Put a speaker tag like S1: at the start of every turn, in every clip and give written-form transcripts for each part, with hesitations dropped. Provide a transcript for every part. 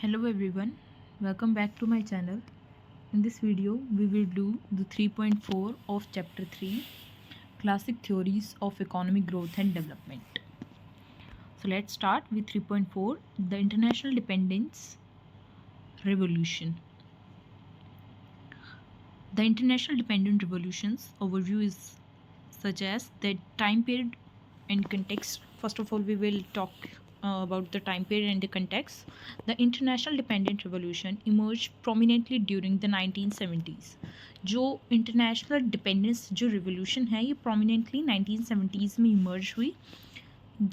S1: Hello everyone, welcome back to my channel. In this video, we will do the 3.4 of chapter 3, Classic Theories of Economic Growth and Development. So let's start with 3.4, the International Dependence Revolution. The International Dependent Revolutions overview is such as the time period and context. First of all, we will talk about the time period and the context. The International Dependent Revolution emerged prominently during the 1970s. जो international dependence जो revolution है ये prominently 1970s में emerge हुई,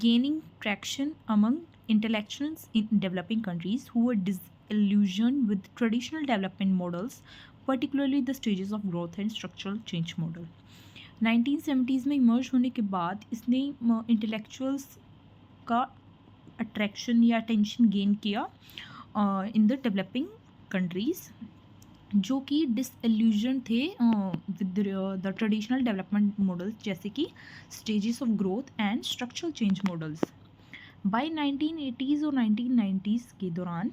S1: gaining traction among intellectuals in developing countries who were disillusioned with traditional development models, particularly the stages of growth and structural change model. 1970s में emerge होने के बाद इसने इंटेलेक्चुअल्स का अट्रैक्शन या अटेंशन गेन किया इन द डेवलपिंग कंट्रीज़ जो कि डिसइल्यूजन थे with the traditional development models जैसे कि stages of growth and structural change models. By 1980s और 1990s के दौरान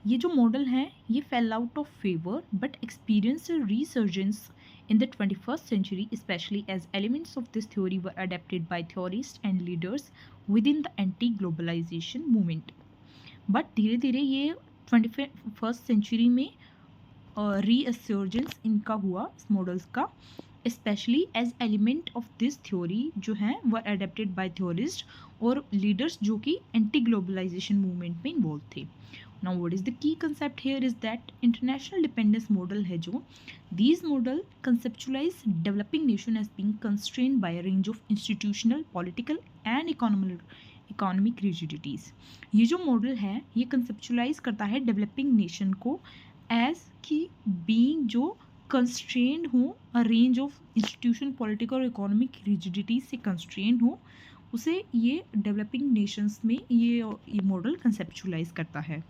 S1: ये जो मॉडल हैं ये fail out of favour but experience resurgence in the 21st century, especially as elements of this theory were adapted by theorists and leaders within the anti-globalization movement. But धीरे धीरे ये 21st century में रीअसर्जेंस इनका हुआ models का, especially as element of this theory जो हैं were adapted by theorists और leaders जो कि anti-globalization movement में involved थे. Now what is the key concept here is that international dependence model है जो these model conceptualize developing nation as being constrained by a range of institutional, political and economic rigidities. ये जो model है ये conceptualize करता है developing nation को as कि being जो constrained हो a range of institution, political और economic rigidities से constrained हो, उसे ये डेवलपिंग नेशंस में ये मॉडल कंसेप्चुलाइज करता है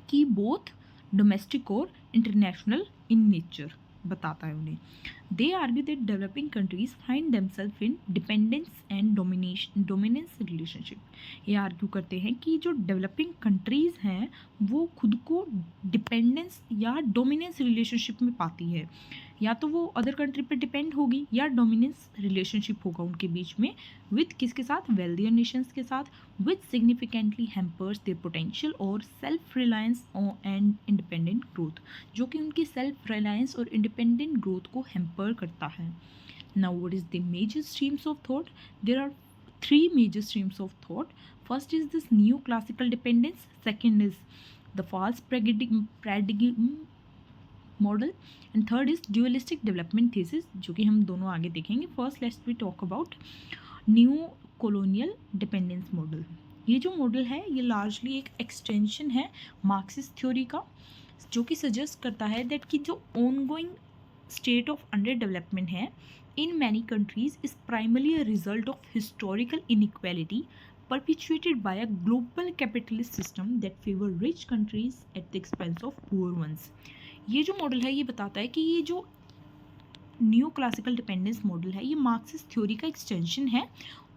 S1: कि बोथ डोमेस्टिक और इंटरनेशनल इन नेचर बताता है उन्हें. They argue that developing countries find themselves in dependence and dominance relationship. ये आर्ग्यू करते हैं कि जो डेवलपिंग कंट्रीज हैं वो खुद को डिपेंडेंस या डोमिनेंस रिलेशनशिप में पाती है, या तो वो अदर कंट्री पर डिपेंड होगी या डोमिनेंस रिलेशनशिप होगा उनके बीच में विद किसके साथ, वेल्दियर नेशंस के साथ, विच सिग्निफिकेंटली हैम्पर्स देयर पोटेंशियल और self reliance and independent growth, जो कि उनकी सेल्फ रिलायंस और इंडिपेंडेंट ग्रोथ को हैम्पर करता है. Now what is the major streams of thought? There are three major streams of thought. First is this neoclassical dependence, second is the false paradigm model, and third is dualistic development thesis, जो कि हम दोनों आगे देखेंगे. First let's we talk about new colonial dependence model. ये जो model है ये लार्जली एक एक्सटेंशन है मार्क्सिस्ट थ्योरी का, जो कि सजेस्ट करता है दैट कि जो ongoing state of under development है in many countries is primarily a result of historical inequality perpetuated by a global capitalist system that favor rich countries at the expense of poor ones. ये जो model है ये बताता है कि ये जो न्यू क्लासिकल डिपेंडेंस मॉडल है ये मार्क्सिस्ट थ्योरी का एक्सटेंशन है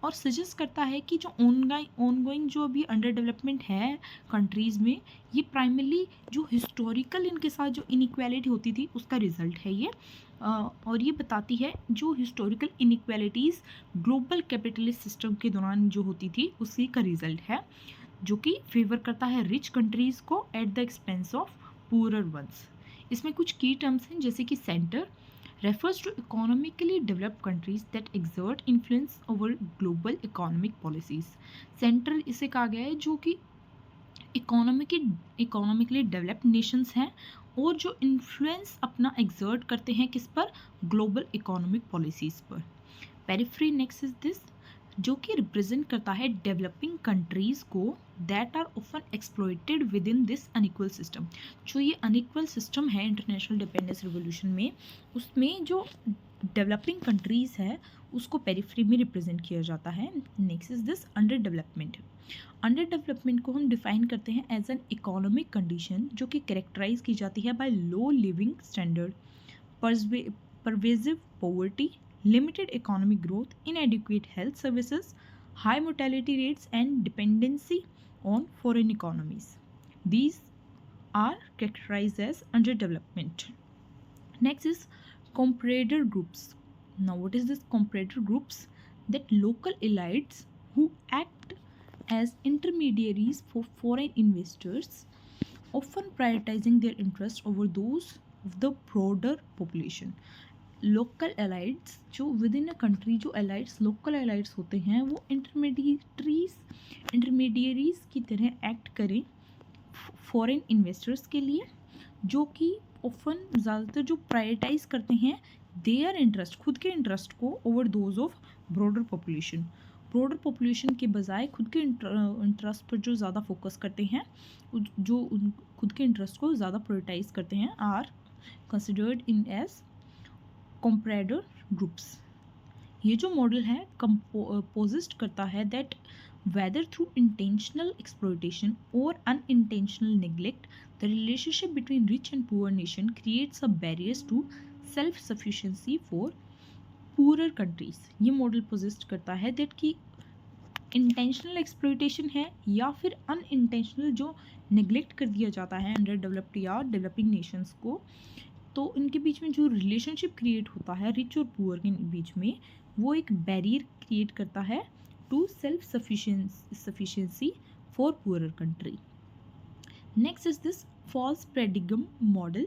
S1: और सजेस्ट करता है कि जो ऑनगोइंग जो अभी अंडर डेवलपमेंट है कंट्रीज़ में ये प्राइमरली जो हिस्टोरिकल इनके साथ जो इनइक्वालिटी होती थी उसका रिजल्ट है ये. और ये बताती है जो historical inequalities global capitalist system के दौरान जो होती थी उसी का रिजल्ट है, जो कि फेवर करता है रिच कंट्रीज़ को at the expense of poorer ones. इसमें कुछ की टर्म्स हैं जैसे कि centre refers to economically developed countries that exert influence over global economic policies. Central इसे कहा गया है जो कि इकोनॉमिकली डेवलप्ड नेशंस हैं और जो इन्फ्लुएंस अपना एक्सर्ट करते हैं किस पर, ग्लोबल इकोनॉमिक पॉलिसीज़ पर. पेरिफेरी नेक्स्ट इज दिस, जो कि रिप्रेजेंट करता है डेवलपिंग कंट्रीज़ को that are often exploited within this unequal system. जो ये अनइक्वल सिस्टम है इंटरनेशनल डिपेंडेंस रिवोल्यूशन में, उसमें जो डेवलपिंग कंट्रीज़ है उसको पेरिफेरी में रिप्रेजेंट किया जाता है. Next is this under development. Under development को हम डिफाइन करते हैं एज एन इकोनॉमिक कंडीशन जो कि कैरेक्टराइज की जाती है by low living standard, pervasive poverty, limited economic growth, inadequate health services, high mortality rates and dependency on foreign economies. These are characterized as underdevelopment. Next is comparator groups. Now what is this comparator groups? That local elites who act as intermediaries for foreign investors, often prioritizing their interests over those of the broader population. Local elites जो within a country, जो एलाइट्स local एलाइट्स होते हैं, वो intermediaries की तरह act करें foreign investors के लिए, जो कि ऑफन ज़्यादातर जो प्रायोरिटाइज करते हैं देयर इंटरेस्ट, खुद के इंटरेस्ट को, over those of broader population. Broader population के बजाय खुद के इंटरेस्ट पर जो ज़्यादा फोकस करते हैं, जो खुद के इंटरेस्ट को ज़्यादा प्रायोरिटाइज करते हैं, are considered in as comparator groups. ये जो मॉडल है पोजिस्ट करता है that whether through intentional exploitation और unintentional neglect, the relationship between rich and poor nation creates a barriers to self sufficiency for poorer countries. ये model posits करता है that कि इंटेंशनल एक्सप्लॉयटेशन है या फिर अनइंटेंशनल जो नेग्लेक्ट कर दिया जाता है अंडर डेवलप्ड या डेवलपिंग नेशंस को, तो इनके बीच में जो रिलेशनशिप क्रिएट होता है रिच और पुअर के बीच में, वो एक बैरियर क्रिएट करता है to self sufficiency for poorer country. Next is this false paradigm model.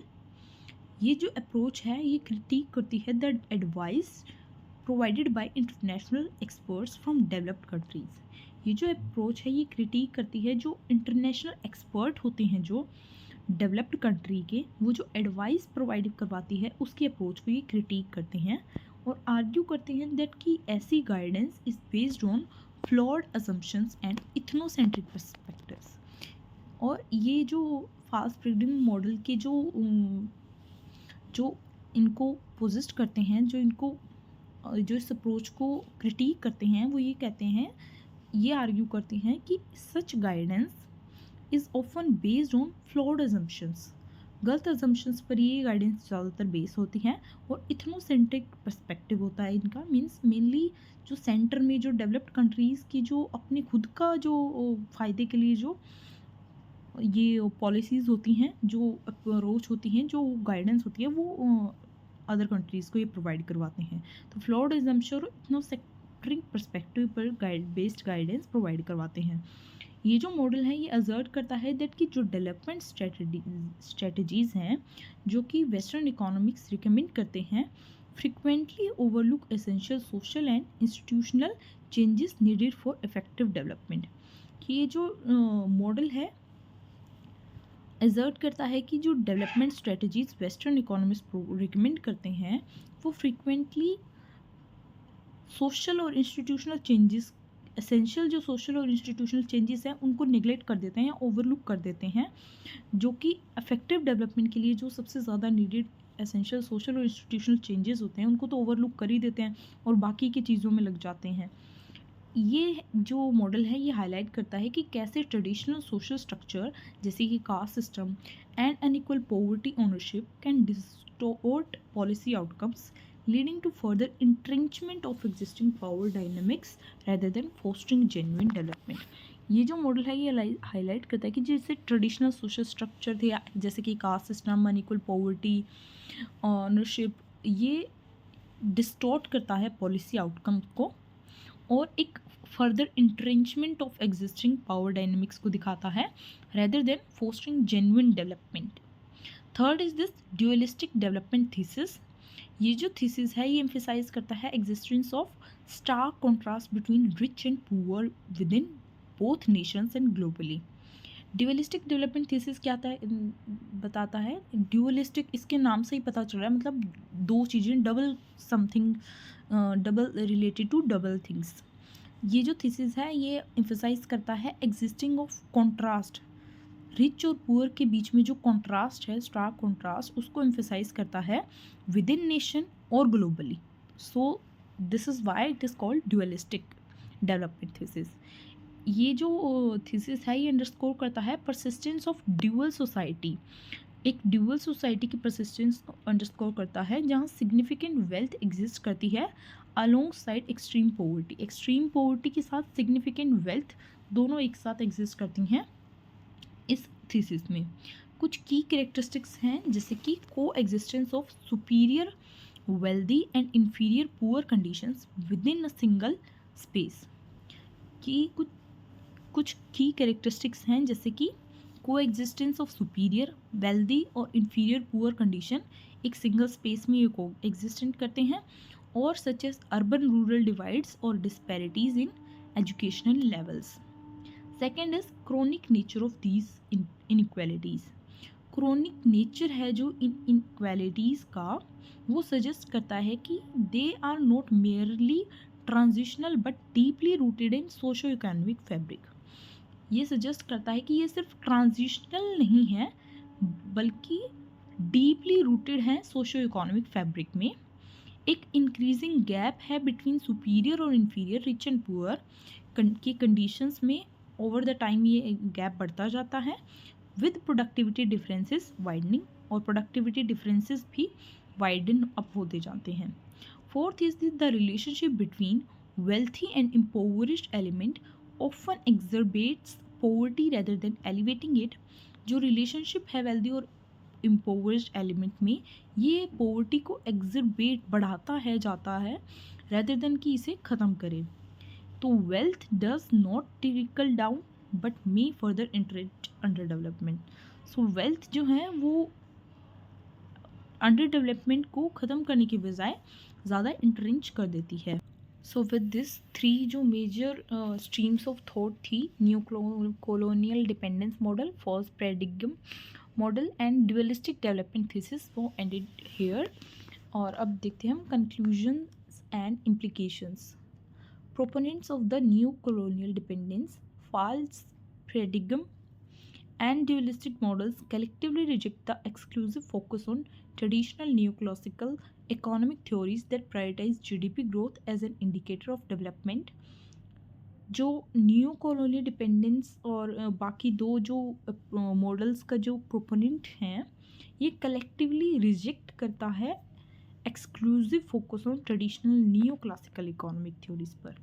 S1: ये जो अप्रोच है ये क्रिटिक करती है the advice provided by international experts from developed countries. ये जो अप्रोच है ये क्रिटिक करती है जो इंटरनेशनल एक्सपर्ट होते हैं जो डेवलप्ड कंट्री के, वो जो एडवाइस प्रोवाइड करवाती है उसकी अप्रोच को ये क्रिटिक करते हैं और आर्ग्यू करते हैं दैट कि ऐसी guidance is based on flawed assumptions and ethnocentric perspectives. और ये जो फास्ट पैराडिग्म मॉडल के जो इनको पोजिस्ट करते हैं, जो इस अप्रोच को क्रिटिक करते हैं, वो ये कहते हैं, ये आर्ग्यू करते हैं कि such guidance is often based on flawed assumptions. गलत असम्पशंस पर ये गाइडेंस ज़्यादातर बेस होती हैं और इथनोसेंट्रिक पर्सपेक्टिव होता है इनका। मीन्स मेनली जो सेंटर में जो डेवलप्ड कंट्रीज़ की जो अपने खुद का जो फ़ायदे के लिए जो ये पॉलिसीज़ होती हैं, जो अप्रोच होती हैं, जो गाइडेंस होती है, वो अदर कंट्रीज़ को ये प्रोवाइड करवाते हैं। तो फ्लॉड असम्पशन और इथनोसेंट्रिक पर्सपेक्टिव पर बेस्ड गाइडेंस प्रोवाइड करवाते हैं। ये जो मॉडल है ये असर्ट करता है दैट कि जो डेवलपमेंट स्ट्रेटजीज़ हैं जो कि वेस्टर्न इकोनॉमिक्स रिकमेंड करते हैं, frequently overlook essential social and institutional changes needed for effective development. कि ये जो मॉडल है असर्ट करता है कि जो development strategies western economics recommend करते हैं वो फ्रिक्वेंटली सोशल और इंस्टीट्यूशनल चेंजेस, एसेंशियल जो सोशल और इंस्टीट्यूशनल चेंजेस हैं उनको निगलेक्ट कर देते हैं या ओवरलुक कर देते हैं, जो कि इफेक्टिव डेवलपमेंट के लिए जो सबसे ज़्यादा नीडेड एसेंशियल सोशल और इंस्टीट्यूशनल चेंजेस होते हैं उनको तो ओवरलुक कर ही देते हैं और बाकी की चीज़ों में लग जाते हैं। ये जो मॉडल है ये हाईलाइट करता है कि कैसे ट्रेडिशनल सोशल स्ट्रक्चर जैसे कि caste system and unequal poverty ownership can distort policy outcomes, leading to further entrenchment of existing power dynamics rather than fostering genuine development। ये जो मॉडल है ये हाईलाइट करता है कि जैसे ट्रेडिशनल सोशल स्ट्रक्चर थे जैसे कि caste system, unequal poverty, ownership, ये डिस्टॉर्ट करता है पॉलिसी आउटकम को और एक further entrenchment of existing power dynamics को दिखाता है rather than fostering genuine development. Third is this dualistic development thesis. ये जो थीसिस है ये एम्फेसाइज करता है existence of stark contrast between rich and poor within both nations and globally. Dualistic development thesis क्या बताता है? ड्यूअलिस्टिक इसके नाम से ही पता चल रहा है, मतलब दो चीज़ें, double something, double related to double things. ये जो थीसिस है ये एम्फेसाइज करता है एग्जिस्टिंग ऑफ कॉन्ट्रास्ट, रिच और पुअर के बीच में जो कॉन्ट्रास्ट है, स्टार्क कॉन्ट्रास्ट, उसको एम्फेसाइज करता है विद इन नेशन और globally. So this is why it is called dualistic development thesis. ये जो थीसिस है ये अंडरस्कोर करता है परसिस्टेंस ऑफ ड्यूअल सोसाइटी, एक ड्यूअल सोसाइटी की परसिस्टेंस अंडरस्कोर करता है जहाँ सिग्निफिकेंट वेल्थ एग्जिस्ट करती है alongside extreme poverty. Extreme poverty के साथ सिग्निफिकेंट वेल्थ दोनों एक साथ एग्जिस्ट करती हैं इस थीसिस में कुछ की कैरेक्टरिस्टिक्स हैं, जैसे कि coexistence of superior wealthy and inferior poor conditions within a single space. कि कुछ की कैरेक्टरिस्टिक्स हैं, जैसे कि coexistence of superior wealthy और इंफीरियर पुअर कंडीशन एक सिंगल स्पेस में ये को एग्जिस्टेंट करते हैं, और such as urban rural divides और disparities in educational levels. Second is chronic nature of these inequalities. Chronic nature है जो इनइक्वालिटीज का, वो सजेस्ट करता है कि they are not merely transitional but deeply rooted in socio economic fabric. ये suggest करता है कि ये सिर्फ ट्रांजिशनल नहीं है बल्कि डीपली रूटेड है सोशो इकोनॉमिक फैब्रिक में। एक इंक्रीजिंग गैप है बिटवीन सुपीरियर और इंफीरियर, रिच एंड पुअर की कंडीशंस में ओवर द टाइम ये गैप बढ़ता जाता है, विद प्रोडक्टिविटी डिफरेंसेस वाइडनिंग, और प्रोडक्टिविटी डिफरेंसेस भी वाइडन अप होते जाते हैं। Fourth is the relationship between wealthy and impoverished element often exacerbates poverty rather than elevating it। जो रिलेशनशिप है वेल्दी और impoverished एलिमेंट में, ये पोवर्टी को एग्जरबेट बढ़ाता है जाता है rather than कि इसे ख़त्म करे। तो wealth does not trickle down but may further interest under development. So wealth जो है वो अंडर डेवलपमेंट को ख़त्म करने के बजाय ज़्यादा इंटरेंच कर देती है। सो विद दिस थ्री जो मेजर स्ट्रीम्स ऑफ थॉट थी, new colonial dependence model, false paradigm model and dualistic development thesis, वो एंडेड हेयर। और अब देखते हैं हम conclusions and implications. Proponents of the new colonial dependence, false paradigm and dualistic models collectively reject the exclusive focus on traditional neoclassical economic theories that prioritize GDP growth as an indicator of development। जो new colonial dependence और बाकी दो जो models का जो proponent हैं, ये collectively reject करता है exclusive focus on traditional new classical economic theories पर।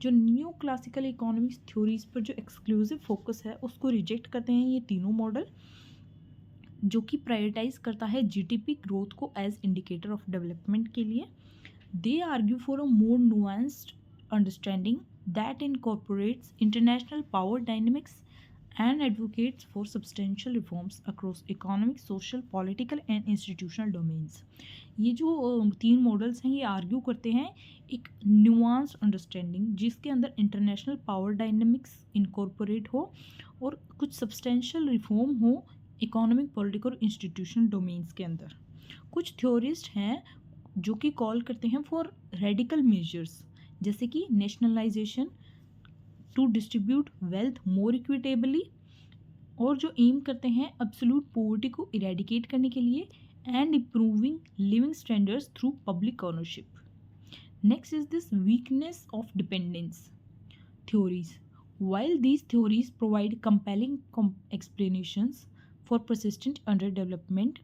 S1: जो न्यू क्लासिकल इकोनॉमिक्स थ्योरीज पर जो एक्सक्लूसिव फोकस है उसको रिजेक्ट करते हैं ये तीनों मॉडल, जो कि प्रायोरिटाइज करता है जीडीपी ग्रोथ को एज इंडिकेटर ऑफ डेवलपमेंट के लिए। दे argue for a more nuanced understanding that incorporates international power dynamics and advocates for substantial reforms across economic, social, political and institutional domains। ये जो तीन मॉडल्स हैं ये आर्ग्यू करते हैं एक न्यूआंस्ड अंडरस्टैंडिंग जिसके अंदर इंटरनेशनल पावर डायनेमिक्स इनकॉर्पोरेट हो और कुछ सब्सटेंशियल रिफॉर्म हो इकोनॉमिक, पॉलिटिकल और इंस्टीट्यूशनल डोमेन्स के अंदर। कुछ थ्योरिस्ट हैं जो कि कॉल करते हैं फॉर रेडिकल मेजर्स, जैसे कि nationalisation to distribute wealth more equitably, और जो एम करते हैं एब्सोल्यूट पॉवर्टी को इरेडिकेट करने के लिए and improving living standards through public ownership. Next is this weakness of dependence theories। While these theories provide compelling explanations for persistent underdevelopment,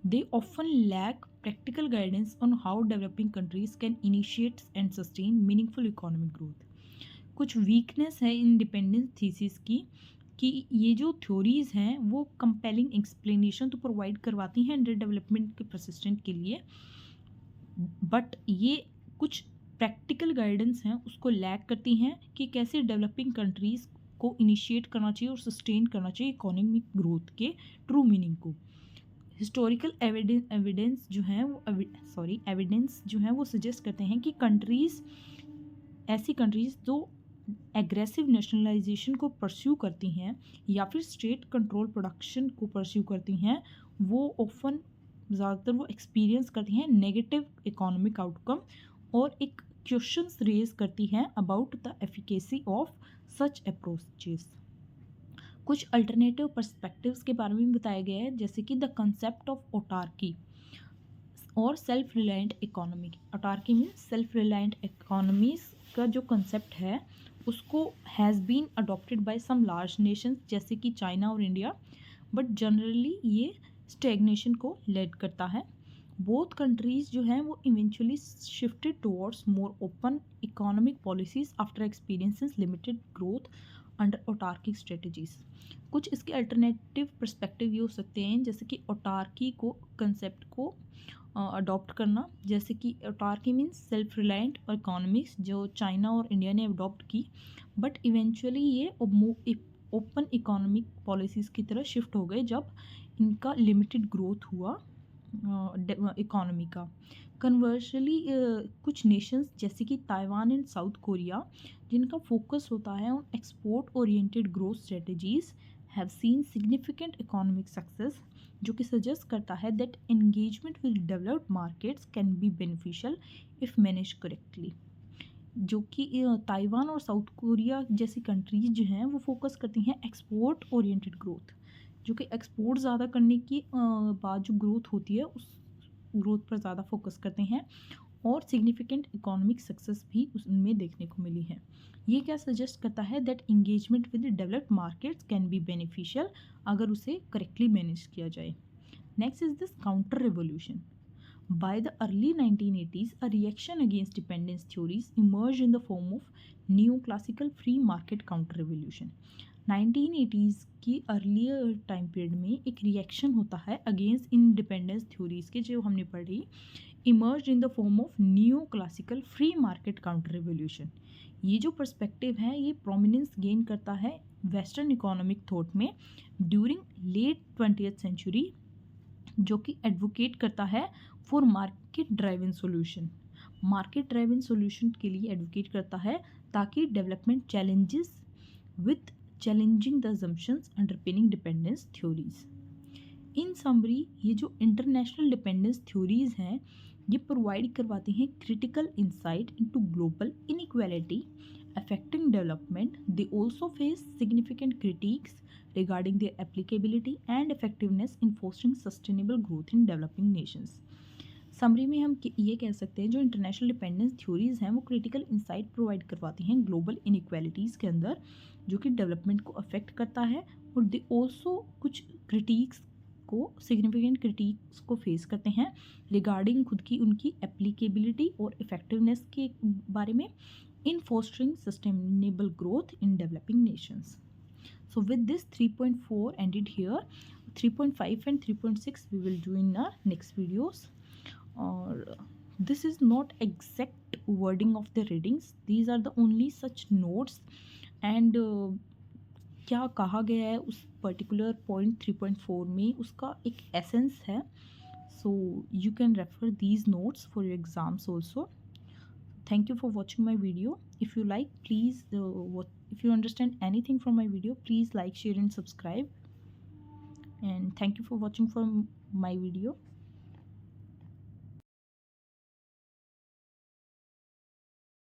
S1: they often lack practical guidance on how developing countries can initiate and sustain meaningful economic growth। कुछ weakness है independence thesis की कि ये जो theories हैं वो compelling explanation तो provide करवाती हैं अंडर डेवलपमेंट के परसिस्टेंट के लिए, बट ये कुछ प्रैक्टिकल गाइडेंस हैं उसको लैक करती हैं कि कैसे डेवलपिंग कंट्रीज़ को इनिशिएट करना चाहिए और सस्टेन करना चाहिए इकोनॉमिक ग्रोथ के ट्रू मीनिंग को। हिस्टोरिकल एविडेंस जो है वो एविडेंस जो है वो सजेस्ट करते हैं कि ऐसी कंट्रीज़ जो एग्रेसिव नेशनलाइजेशन को परस्यू करती हैं या फिर स्टेट कंट्रोल प्रोडक्शन को परस्यू करती हैं, वो ऑफन ज़्यादातर वो एक्सपीरियंस करती हैं नेगेटिव इकोनॉमिक आउटकम और एक क्वेश्चंस रेज करती हैं about the efficacy of such approaches. कुछ अल्टरनेटिव पर्सपेक्टिव्स के बारे में बताया गया है, जैसे कि द कंसेप्ट ऑफ ऑटार्की और self reliant economy. Autarky mean self reliant economies का जो कंसेप्ट है उसको has been adopted by some large nations जैसे कि चाइना और इंडिया, बट जनरली ये स्टैग्नेशन को लेड करता है। बोथ कंट्रीज़ जो हैं वो eventually shifted towards more open economic policies after experiences limited growth under autarkic strategies. कुछ इसके अल्टरनेटिव पर्सपेक्टिव ये हो सकते हैं, जैसे कि ऑटार्की को कंसेप्ट को अडॉप्ट करना, जैसे कि ऑटार्की मीन्स सेल्फ रिलायंट और इकोनॉमिक्स जो चाइना और इंडिया ने अडॉप्ट की, बट इवेंचुअली ये ओपन इकोनॉमिक पॉलिसीज़ की तरह शिफ्ट हो गए जब इनका लिमिटेड ग्रोथ हुआ इकोनॉमी का। कन्वर्शली कुछ नेशंस जैसे कि ताइवान एंड साउथ कोरिया, जिनका फोकस होता है on export oriented growth strategies, have seen significant economic success, जो कि सजेस्ट करता है that engagement with developed markets can be beneficial if manage correctly. जो कि ताइवान और साउथ कोरिया जैसी कंट्रीज जो हैं वो फोकस करती हैं एक्सपोर्ट ओरिएंटेड ग्रोथ, जो कि एक्सपोर्ट ज़्यादा करने की बाद जो ग्रोथ होती है उस ग्रोथ पर ज़्यादा फोकस करते हैं, और सिग्निफिकेंट इकोनॉमिक सक्सेस भी उसमें देखने को मिली है। ये क्या सजेस्ट करता है that engagement with developed markets can be beneficial अगर उसे करेक्टली मैनेज किया जाए। Next is this counter revolution. By the early 1980s, a reaction against dependence theories emerged in the form of neoclassical free market counter revolution. 1980s की earlier time period में एक reaction होता है against इन dependence theories के, जो हमने पढ़ी, emerge in the form of new classical free market counter revolution. ये जो पर्सपेक्टिव है ये प्रोमिनेंस गेन करता है वेस्टर्न इकोनॉमिक थॉट में ड्यूरिंग लेट 20th सेंचुरी, जो कि एडवोकेट करता है for market driven solution. Market driven solution के लिए एडवोकेट करता है ताकि development challenges with challenging the assumptions underpinning dependence theories. In summary, ये जो इंटरनेशनल डिपेंडेंस थ्योरीज हैं ये प्रोवाइड करवाती हैं critical insight into global inequality affecting development. They also face significant critiques regarding their applicability and effectiveness in fostering sustainable growth in developing nations. Summary में हम ये कह सकते हैं जो इंटरनेशनल डिपेंडेंस थ्योरीज हैं वो क्रिटिकल इंसाइट प्रोवाइड करवाती हैं ग्लोबल इनइक्वालिटीज़ के अंदर, जो कि डेवलपमेंट को अफेक्ट करता है, और दे ऑल्सो कुछ क्रिटिक्स को सिग्निफिकेंट क्रिटिक्स को फेस करते हैं रिगार्डिंग खुद की उनकी एप्लीकेबिलिटी और इफेक्टिवनेस के बारे में in fostering sustainable growth in developing nations. So with this 3.4 ended here. 3.5 and 3.6 we will do in our next videos. Or this is not exact wording of the readings. These are the only such notes and क्या कहा गया है उस particular point 3.4 में उसका एक essence है. So you can refer these notes for your exams also. Thank you for watching my video. If you like, please if you understand anything from my video, please like, share and subscribe. And thank you for watching my video.